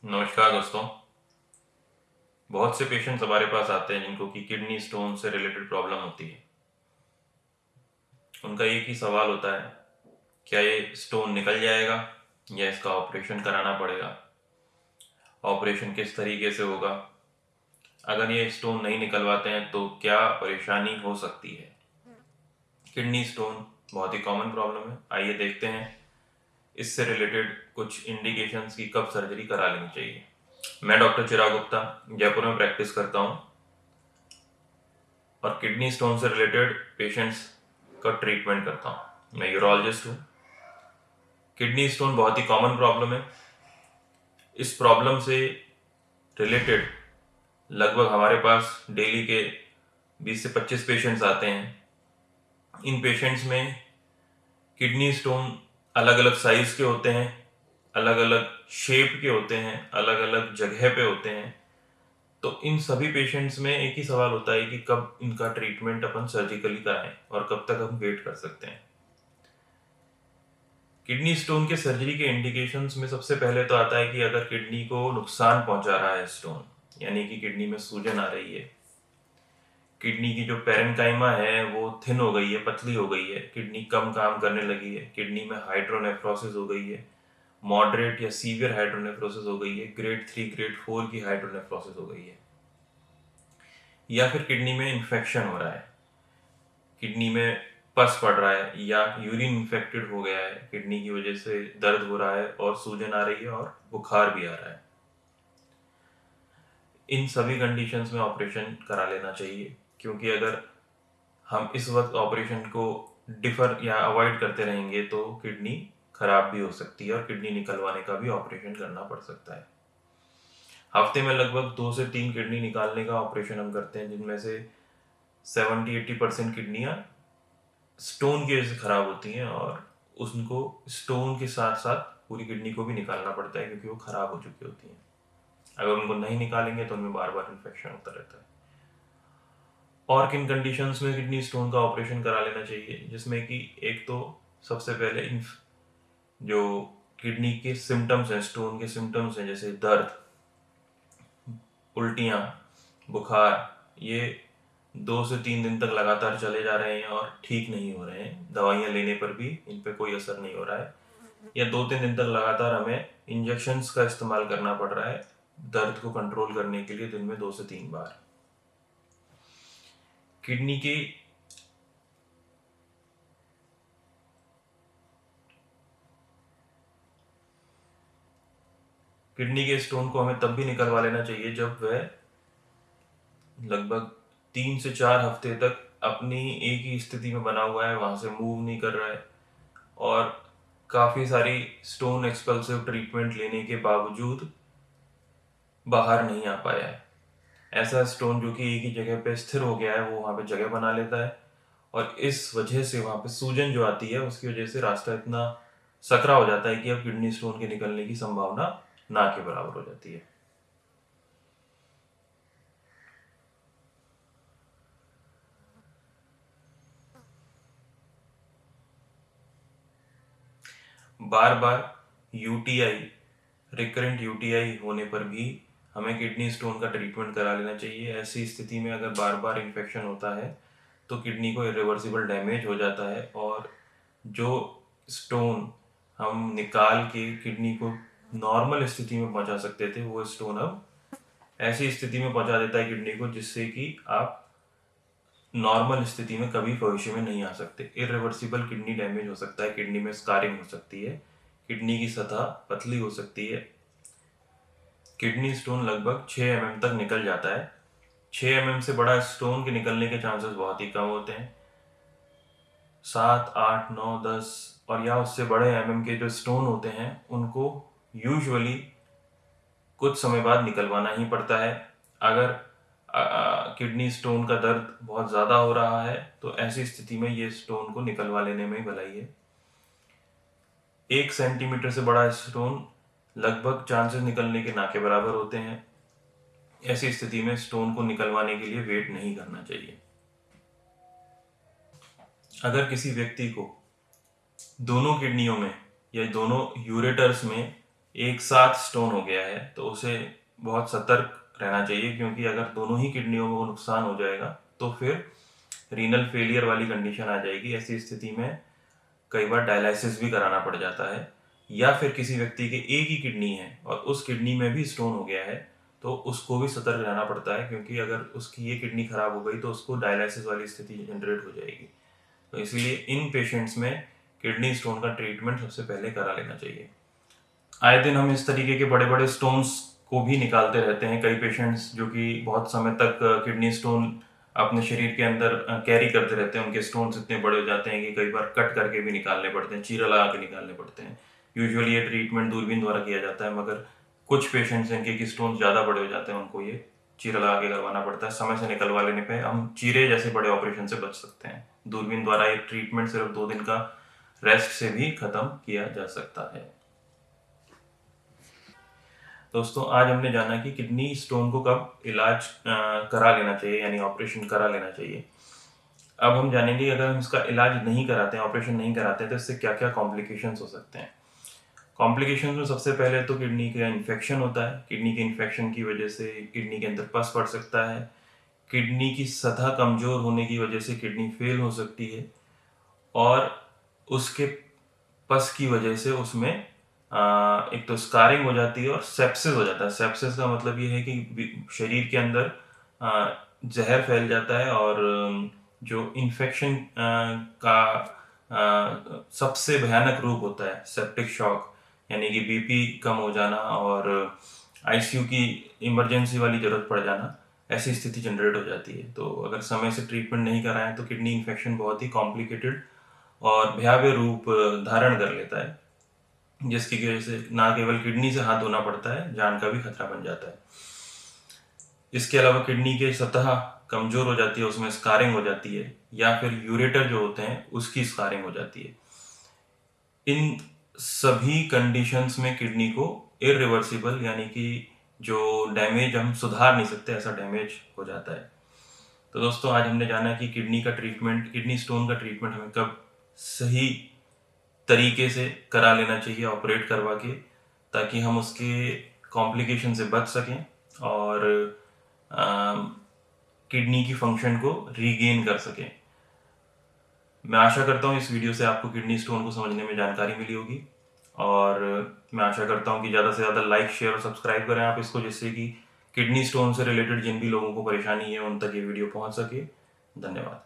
नमस्कार दोस्तों। बहुत से पेशेंट्स हमारे पास आते हैं जिनको कि किडनी स्टोन से रिलेटेड प्रॉब्लम होती है। उनका एक ही सवाल होता है, क्या ये स्टोन निकल जाएगा या इसका ऑपरेशन कराना पड़ेगा? ऑपरेशन किस तरीके से होगा? अगर ये स्टोन नहीं निकलवाते हैं तो क्या परेशानी हो सकती है? किडनी स्टोन बहुत ही कॉमन प्रॉब्लम है। आइए देखते हैं इससे रिलेटेड कुछ इंडिकेशंस की कब सर्जरी करा लेनी चाहिए। मैं डॉक्टर चिराग गुप्ता जयपुर में प्रैक्टिस करता हूँ और किडनी स्टोन से रिलेटेड पेशेंट्स का ट्रीटमेंट करता हूँ। मैं यूरोलॉजिस्ट हूँ। किडनी स्टोन बहुत ही कॉमन प्रॉब्लम है। इस प्रॉब्लम से रिलेटेड लगभग हमारे पास डेली के 20 से 25 पेशेंट्स आते हैं। इन पेशेंट्स में किडनी स्टोन अलग अलग साइज के होते हैं, अलग अलग शेप के होते हैं, अलग अलग जगह पे होते हैं। तो इन सभी पेशेंट्स में एक ही सवाल होता है कि कब इनका ट्रीटमेंट अपन सर्जिकली कराएं और कब तक हम वेट कर सकते हैं। किडनी स्टोन के सर्जरी के इंडिकेशंस में सबसे पहले तो आता है कि अगर किडनी को नुकसान पहुंचा रहा है स्टोन, यानी कि किडनी में सूजन आ रही है, किडनी की जो पेरेन्काइमा है वो थिन हो गई है, पतली हो गई है, किडनी कम काम करने लगी है, किडनी में हाइड्रोनेफ्रोसिस हो गई है, मॉडरेट या सीवियर हाइड्रोनेफ्रोसिस हो गई है, ग्रेड 3 ग्रेड 4 की हाइड्रोनेफ्रोसिस हो गई है, या फिर किडनी में इन्फेक्शन हो रहा है, किडनी में पस पड़ रहा है या यूरिन इन्फेक्टेड हो गया है, किडनी की वजह से दर्द हो रहा है और सूजन आ रही है और बुखार भी आ रहा है। इन सभी कंडीशंस में ऑपरेशन करा लेना चाहिए, क्योंकि अगर हम इस वक्त ऑपरेशन को डिफर या अवॉइड करते रहेंगे तो किडनी खराब भी हो सकती है और किडनी निकलवाने का भी ऑपरेशन करना पड़ सकता है। हफ्ते में लगभग 2 से 3 किडनी निकालने का ऑपरेशन हम करते हैं, जिनमें से 70-80% किडनियां स्टोन की वजह से खराब होती हैं और उनको स्टोन के साथ साथ पूरी किडनी को भी निकालना पड़ता है, क्योंकि वो खराब हो चुकी होती हैं। अगर उनको नहीं निकालेंगे तो उनमें बार बार इन्फेक्शन होता रहता है। और किन कंडीशंस में किडनी स्टोन का ऑपरेशन करा लेना चाहिए, जिसमें कि एक तो सबसे पहले जो किडनी के सिम्टम्स हैं, स्टोन के सिम्टम्स हैं, जैसे दर्द, उल्टियाँ, बुखार, ये 2 से 3 दिन तक लगातार चले जा रहे हैं और ठीक नहीं हो रहे हैं, दवाइयाँ लेने पर भी इन पे कोई असर नहीं हो रहा है, या 2-3 दिन तक लगातार हमें इंजेक्शंस का इस्तेमाल करना पड़ रहा है दर्द को कंट्रोल करने के लिए दिन में 2 से 3 बार। किडनी की किडनी के स्टोन को हमें तब भी निकलवा लेना चाहिए जब वह लगभग 3 से 4 हफ्ते तक अपनी एक ही स्थिति में बना हुआ है, वहां से मूव नहीं कर रहा है और काफ़ी सारी स्टोन एक्सपल्सिव ट्रीटमेंट लेने के बावजूद बाहर नहीं आ पाया है। ऐसा स्टोन जो कि एक ही जगह पे स्थिर हो गया है, वो वहाँ पे जगह बना लेता है और इस वजह से वहाँ पे सूजन जो आती है उसकी वजह से रास्ता इतना सकरा हो जाता है कि अब किडनी स्टोन के निकलने की संभावना ना के बराबर हो जाती है। बार बार यूटीआई, रिकरेंट यूटीआई होने पर भी हमें किडनी स्टोन का ट्रीटमेंट करा लेना चाहिए। ऐसी स्थिति में अगर बार बार इन्फेक्शन होता है तो किडनी को इरिवर्सिबल डैमेज हो जाता है और जो स्टोन हम निकाल के किडनी को नॉर्मल स्थिति में पहुंचा सकते थे, वो स्टोन अब ऐसी स्थिति में पहुंचा देता है किडनी को जिससे कि आप नॉर्मल स्थिति में कभी भविष्य में नहीं आ सकते। इरिवर्सिबल किडनी डैमेज हो सकता है, किडनी में स्कारिंग हो सकती है, किडनी की सतह पतली हो सकती है। किडनी स्टोन लगभग 6 mm तक निकल जाता है। 6 mm से बड़ा स्टोन के निकलने के चांसेस बहुत ही कम होते हैं। 7, 8, 9, 10 और या उससे बड़े के जो स्टोन होते हैं उनको यूजुअली कुछ समय बाद निकलवाना ही पड़ता है। अगर किडनी स्टोन का दर्द बहुत ज़्यादा हो रहा है तो ऐसी स्थिति में ये स्टोन को निकलवा लेने में ही भलाई है। 1 सेंटीमीटर से बड़ा स्टोन लगभग चांसेस निकलने के ना के बराबर होते हैं। ऐसी स्थिति में स्टोन को निकलवाने के लिए वेट नहीं करना चाहिए। अगर किसी व्यक्ति को दोनों किडनियों में या दोनों यूरेटर्स में एक साथ स्टोन हो गया है तो उसे बहुत सतर्क रहना चाहिए, क्योंकि अगर दोनों ही किडनियों को नुकसान हो जाएगा तो फिर रीनल फेलियर वाली कंडीशन आ जाएगी। ऐसी स्थिति में कई बार डायलिसिस भी कराना पड़ जाता है, या फिर किसी व्यक्ति के एक ही किडनी है और उस किडनी में भी स्टोन हो गया है तो उसको भी सतर्क रहना पड़ता है, क्योंकि अगर उसकी ये किडनी खराब हो गई तो उसको डायलिसिस वाली स्थिति जनरेट हो जाएगी। तो इसीलिए इन पेशेंट्स में किडनी स्टोन का ट्रीटमेंट सबसे पहले करा लेना चाहिए। आए दिन हम इस तरीके के बड़े बड़े स्टोन्स को भी निकालते रहते हैं। कई पेशेंट्स जो कि बहुत समय तक किडनी स्टोन अपने शरीर के अंदर कैरी करते रहते हैं, उनके स्टोन्स इतने बड़े हो जाते हैं कि कई बार कट करके भी निकालने पड़ते हैं, चीरा लगा के निकालने पड़ते हैं। यूजुअली ये ट्रीटमेंट दूरबीन द्वारा किया जाता है, मगर कुछ पेशेंट्स जिनके कि स्टोन ज़्यादा बड़े हो जाते हैं उनको ये चीरा लगा के करवाना पड़ता है। समय से निकलवा लेने पे हम चीरे जैसे बड़े ऑपरेशन से बच सकते हैं। दूरबीन द्वारा ये ट्रीटमेंट सिर्फ 2 दिन का रेस्ट से भी खत्म किया जा सकता है। दोस्तों, आज हमने जाना कि किडनी स्टोन को कब इलाज करा लेना चाहिए, यानी ऑपरेशन करा लेना चाहिए। अब हम जानेंगे अगर हम इसका इलाज नहीं कराते हैं, ऑपरेशन नहीं कराते हैं, तो इससे क्या क्या कॉम्प्लिकेशंस हो सकते हैं। कॉम्प्लिकेशंस में सबसे पहले तो किडनी का इन्फेक्शन होता है। किडनी के इन्फेक्शन की वजह से किडनी के अंदर पस पड़ सकता है। किडनी की सतह कमजोर होने की वजह से किडनी फेल हो सकती है, और उसके पस की वजह से उसमें एक तो स्कारिंग हो जाती है और सेप्सिस हो जाता है। सेप्सिस का मतलब ये है कि शरीर के अंदर जहर फैल जाता है, और जो इन्फेक्शन का सबसे भयानक रूप होता है सेप्टिक शॉक, यानी कि बीपी कम हो जाना और आईसीयू की इमरजेंसी वाली जरूरत पड़ जाना। ऐसी स्थिति जनरेट हो जाती है। तो अगर समय से ट्रीटमेंट नहीं कराएं तो किडनी इन्फेक्शन बहुत ही कॉम्प्लिकेटेड और भयावह रूप धारण कर लेता है, जिसकी वजह से ना केवल किडनी से हाथ धोना पड़ता है, जान का भी खतरा बन जाता है। इसके अलावा किडनी के सतह कमजोर हो जाती है, उसमें स्कारिंग हो जाती है, या फिर यूरेटर जो होते हैं उसकी स्कारिंग हो जाती है। इन सभी कंडीशंस में किडनी को इरिवर्सिबल, यानी कि जो डैमेज हम सुधार नहीं सकते, ऐसा डैमेज हो जाता है। तो दोस्तों, आज हमने जाना कि किडनी का ट्रीटमेंट, किडनी स्टोन का ट्रीटमेंट हमें कब सही तरीके से करा लेना चाहिए, ऑपरेट करवा के, ताकि हम उसके कॉम्प्लिकेशन से बच सकें और किडनी की फंक्शन को रीगेन कर सकें। मैं आशा करता हूँ इस वीडियो से आपको किडनी स्टोन को समझने में जानकारी मिली होगी, और मैं आशा करता हूँ कि ज़्यादा से ज़्यादा लाइक, शेयर और सब्सक्राइब करें आप इसको, जिससे कि किडनी स्टोन से रिलेटेड जिन भी लोगों को परेशानी है उन तक ये वीडियो पहुँच सके। धन्यवाद।